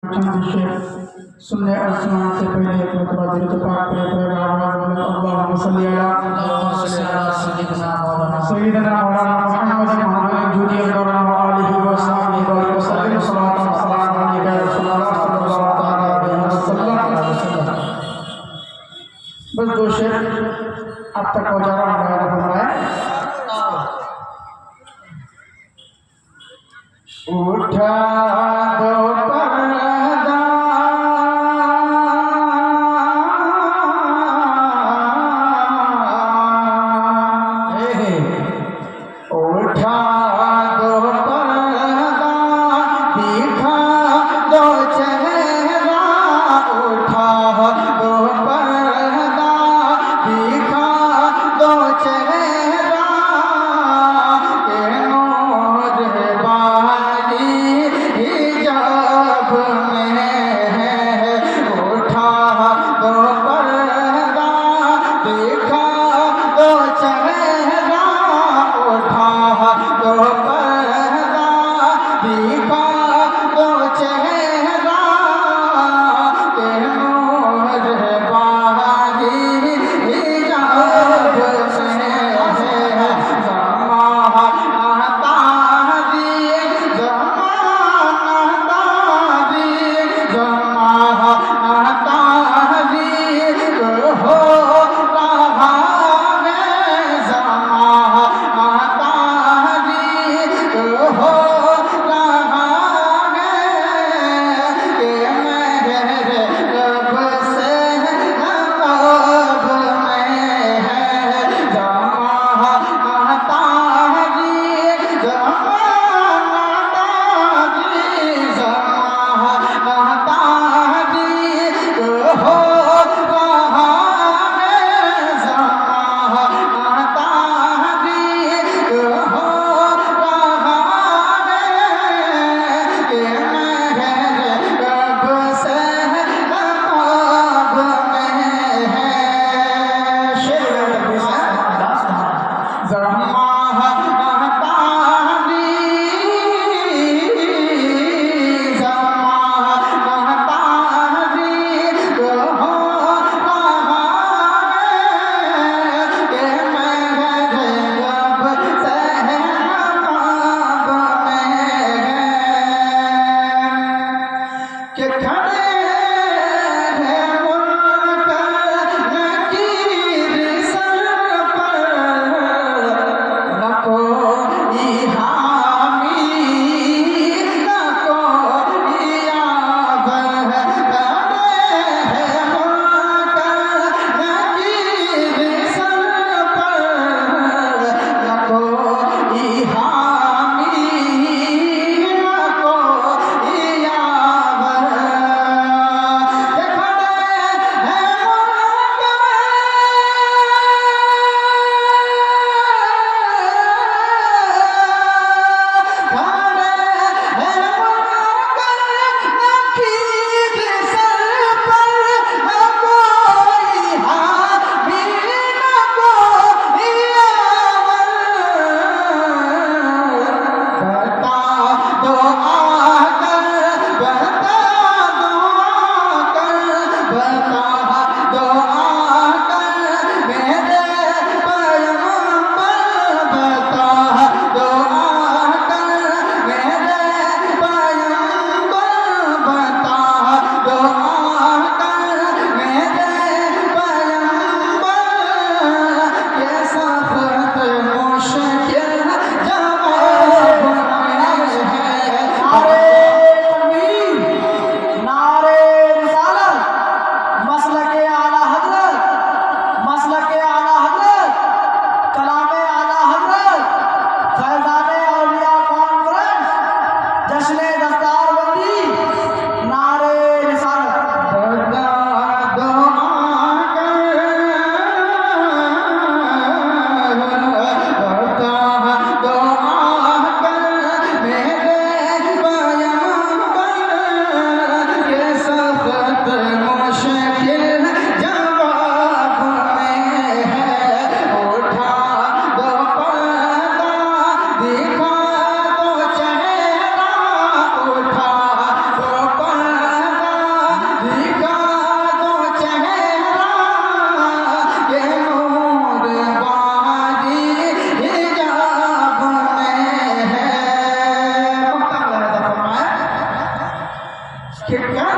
सुनने और सुनाने से पहले एक मरतबा दुरूद पाक पढ़े आवाज़ में अल्लाहुम्मा सल्ली अला सय्यिदना मौलाना मुहम्मद मादनी जूदी अल्लाह व आलिहि व सहाबिहि व सल्लम सल्लल्लाहु अलैहि व रसूलुल्लाह सल्लल्लाहु अलैहि वसल्लम। बस दो शेर अब तक गुजारा हमारा फरमाए। उठा दो पर्दा उठा दो पर्दा दिखा दो चेहरा उठा दो पर्दा दिखा दो चेहरा के नूर बानी हिजाब में है उठा दो पर्दा दिखा दो चेहरा उठा दो पर्दा दिखा दो चेहरा के नूर बानी हिजाब में है ज़माना दिए ज़माना दिए ज़माना दिए हो रहा है ज़माना दिए हो रहा है कि मेरे रब से नवाब में है ज़माना दिए ज़माना दिए ज़माना दिए हो रहा है ज़माना दिए हो रहा है कि मेरे रब से नवाब में है शेर के खड़े हैं मुनकर नकीर सर पर न कोई हामी न कोई आवर खड़े हैं मुनकर नकीर सर पर न कोई हामी न कोई आवर ठीक क्या